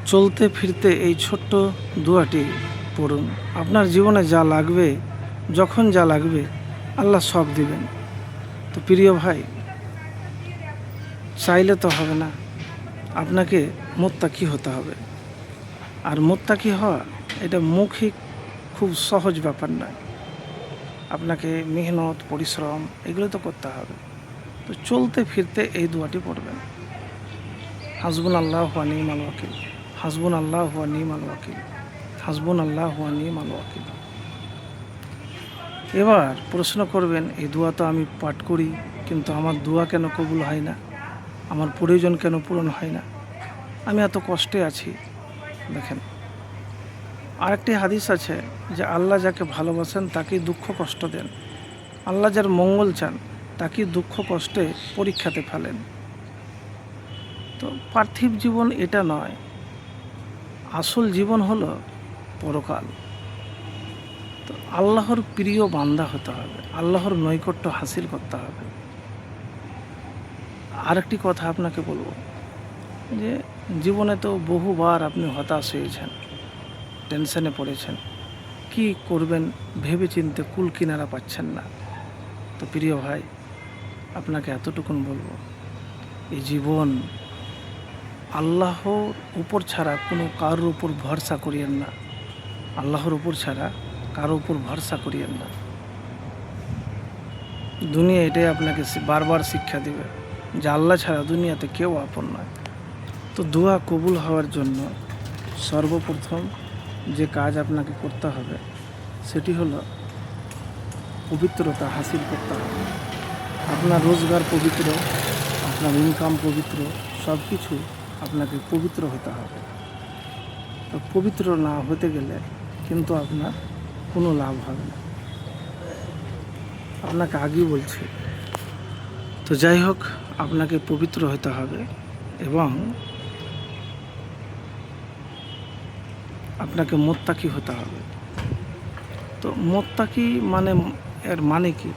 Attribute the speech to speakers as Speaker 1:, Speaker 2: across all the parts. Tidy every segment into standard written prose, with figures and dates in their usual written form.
Speaker 1: চলতে ফিরতে এই ছোট্ট দোয়াটি পড়ুন। আপনার জীবনে যা লাগবে, যখন যা লাগবে, আল্লাহ সব দিবেন। তো প্রিয় ভাই, চাইলে তো হবে না, আপনাকে মুত্তাকি হতে হবে। আর মুত্তাকি হওয়া এটা মৌখিক খুব সহজ ব্যাপার নয়। আপনাকে মেহনত, পরিশ্রম এগুলো তো করতে হবে। তো চলতে ফিরতে এই দোয়াটি পড়বেন, হাসবুনাল্লাহু ওয়া নি'মাল ওয়াকিল, হাসবুনাল্লাহু ওয়া নি'মাল ওয়াকিল, হাসবুনাল্লাহু ওয়া নি'মাল ওয়াকিল। এবার প্রশ্ন করবেন, এই দোয়া তো আমি পাঠ করি, কিন্তু আমার দোয়া কেন কবুল হয় না, আমার প্রয়োজন কেন পূরণ হয় না, আমি এত কষ্টে আছি। দেখেন, আরেকটি হাদিস আছে যে আল্লাহ যাকে ভালোবাসেন তাকেই দুঃখ কষ্ট দেন, আল্লাহ যার মঙ্গল চান তাকেই দুঃখ কষ্টে পরীক্ষাতে ফেলেন। তো পার্থিব জীবন এটা নয়, আসল জীবন হলো পরকাল। তো আল্লাহর প্রিয় বান্দা হতে হবে, আল্লাহর নৈকট্য হাসিল করতে হবে। আরেকটি কথা আপনাকে বলবো যে জীবনে তো বহুবার আপনি হতাশ হয়েছেন, টেনশনে পড়েছেন, কি করবেন ভেবে চিনতে কুল কিনারা পাচ্ছেন না। তো প্রিয় ভাই, আপনাকে এতটুকুন বলবো, এই জীবন আল্লাহর উপর ছাড়া কোনো কারোর উপর ভরসা করিয়েন না, আল্লাহর উপর ছাড়া কারোর উপর ভরসা করিয়েন না। দুনিয়া এটাই আপনাকে বারবার শিক্ষা দেবে যে আল্লাহ ছাড়া দুনিয়াতে কেউ আপন নয়। তো দোয়া কবুল হওয়ার জন্য সর্বপ্রথম যে কাজ আপনাকে করতে হবে সেটি হলো পবিত্রতা হাসিল করতে হবে। আপনার রোজগার পবিত্র, আপনার ইনকাম পবিত্র, সব কিছু আপনাকে পবিত্র হতে হবে। তো পবিত্র না হতে গেলে কিন্তু আপনার কোনো লাভ হবে না, আপনাকে আগেই বলছি। তো যাই হোক, আপনাকে পবিত্র হতে হবে এবং আপনাকে মুত্তাকি হতে হবে। তো মুত্তাকি মানে এর মানে কি?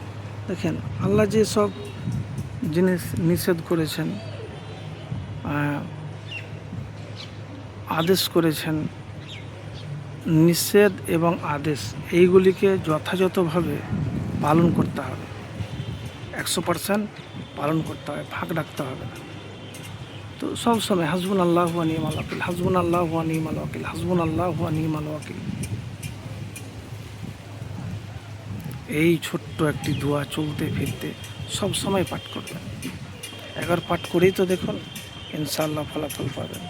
Speaker 1: দেখেন, আল্লাহ যে সব জিনিস নিষেধ করেছেন, আদেশ করেছেন, নিষেধ এবং আদেশ এইগুলিকে যথাযথভাবে পালন করতে হবে, 100% পালন করতে হবে, ফাঁক রাখতে হবে না। তো সবসময় হাসবুনাল্লাহু ওয়া নি'মাল ওয়াকিল, হাসবুনাল্লাহু ওয়া নি'মাল ওয়াকিল, হাসবুনাল্লাহু ওয়া নি'মাল ওয়াকিল, এই ছোট্ট একটি দোয়া চলতে ফিরতে সব সময় পাঠ করবেন। একবার পাঠ করেই তো দেখুন, ইনশাআল্লাহ ফলাফল পাবেন।